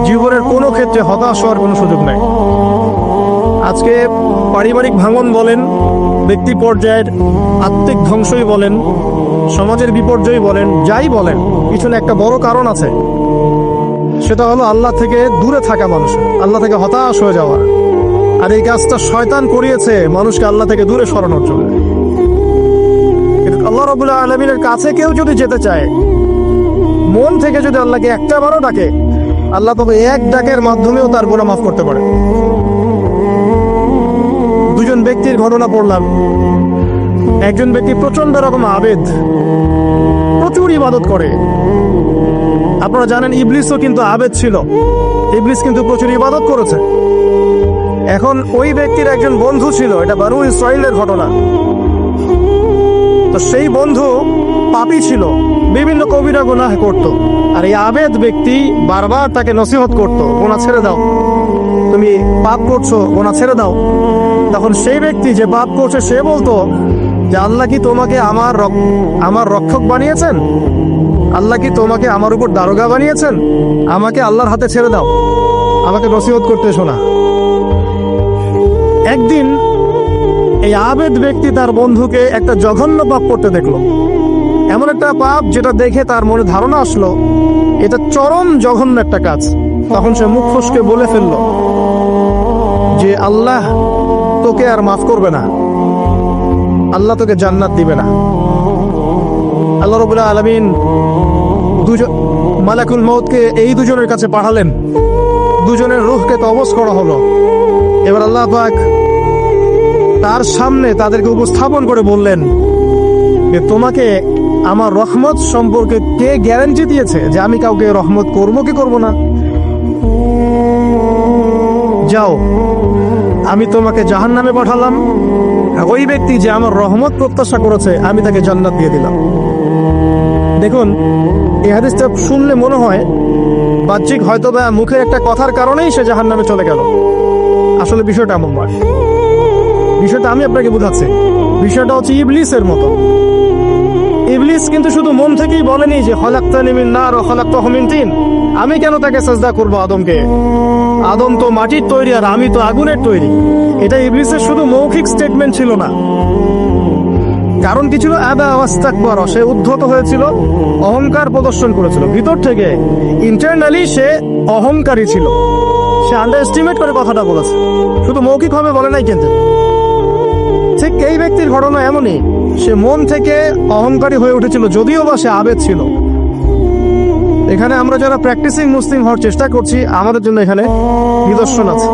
জীবনের কোনো ক্ষেত্রে হতাশ হওয়ার কোনো সুযোগ নেই। আজকে পারিবারিক ভাঙন বলেন, ব্যক্তি পর্যায়ের আত্মিক ধ্বংসই বলেন, সমাজের বিপর্যয় বলেন, যাই বলেন, পিছনে একটা বড় কারণ আছে। সেটা হলো আল্লাহ থেকে দূরে থাকা মানুষ, আল্লাহ থেকে হতাশ হয়ে যাওয়া। আর এই কাজটা শয়তান করিয়েছে মানুষকে আল্লাহ থেকে দূরে সরানোর জন্য। আল্লাহ রাব্বুল আলামিনের কাছে কেউ যদি যেতে চায়, মন থেকে যদি আল্লাহকে একটা বারও ডাকে, আল্লাহ তবে এক ডাকের মাধ্যমেও তার গুনাহ মাফ করতে পারে। দুজন ব্যক্তির ঘটনা পড়লাম। একজন ব্যক্তি প্রচন্ড রকম আবেদ, প্রচুর ইবাদত করে। আপনারা জানেন ইবলিসও কিন্তু আবেদ ছিল, ইবলিস কিন্তু প্রচুর ইবাদত করেছে। এখন ওই ব্যক্তির একজন বন্ধু ছিল, এটা বনু ইসরাইলের ঘটনা। তো সেই বন্ধু পাপী ছিল, বিভিন্ন কবিরা গুনাহ করত। আর এই আবেদ ব্যক্তি বারবার তাকে নসিহত করত, গুনাহ ছেড়ে দাও, তুমি পাপ করছো, গুনাহ ছেড়ে দাও। তখন সেই ব্যক্তি যে পাপ করছে সে বলতো যে আল্লাহ কি তোমাকে আমার রক্ষক বানিয়েছেন? আল্লাহ কি তোমাকে আমার উপর দারোগা বানিয়েছেন? আমাকে আল্লাহর হাতে ছেড়ে দাও, আমাকে নসিহত করতে শোনা। একদিন এই আবেদ ব্যক্তি তার বন্ধুকে একটা জঘন্য পাপ করতে দেখলো, এমন একটা পাপ যেটা দেখে তার মনে ধারণা আসলো এটা চরম জঘন্য একটা কাজ। তখন সে মুখ ফসকে বলে ফেললো যে আল্লাহ তোকে আর মাফ করবে না, আল্লাহ তোকে জান্নাত দিবে না। আল্লাহ রাব্বুল আলামিন মালাকুল মউতকে এই দুজনের কাছে পাঠালেন, দুজনের রূহকে কবজ করা হলো। এবার আল্লাহ পাক তার সামনে তাদেরকে উপস্থাপন করে বললেন যে তোমাকে আমার রহমত সম্পর্কে কে গ্যারান্টি দিয়েছে যে আমি কাউকে রহমত করবো কি করবো না? যাও, আমি তোমাকে জাহান্নামে পাঠালাম, ওই ব্যক্তি যে আমার রহমত প্রত্যাশা করেছে আমি তাকে জান্নাত দিয়ে দিলাম। দেখুন, এই হাদিসটা শুনলে মনে হয় বাহ্যিক হয়তো বা মুখের একটা কথার কারণেই সে জাহান্নামে চলে গেল। আসলে বিষয়টা এমন নয়। বিষয়টা আমি আপনাকে বোঝাচ্ছি। বিষয়টা হচ্ছে ইবলিসের মতো। ইবলিস কিন্তু শুধু মন থেকেই বলেনি যে খলাকতানি মিন নার ওয়া খলাকতাহু মিন তিন, আমি কেন তাকে সাজদা করব আদমকে? আদম তো মাটির তৈরি আর আমি তো আগুনের তৈরি। এটা ইবলিসের শুধু মৌখিক স্টেটমেন্ট ছিল না, কারণ কি ছিল? আবা ওয়াস্তাকবার, সে উদ্ধত হয়েছিল, অহংকার প্রদর্শন করেছিল। ভিতর থেকে ইন্টারনালি সে অহংকারী ছিল, সে আন্ডার এস্টিমেট করে কথাটা বলেছে, শুধু মৌখিকভাবে বলে নাই। কিন্তু ঠিক এই ব্যক্তির ঘটনা এমনই, সে মন থেকে অহংকারী হয়ে উঠেছিল, যদিও বা সে আবেদ ছিল। এখানে আমরা যারা প্র্যাকটিসিং মুসলিম হওয়ার চেষ্টা করছি, আমাদের জন্য এখানে নিদর্শন আছে।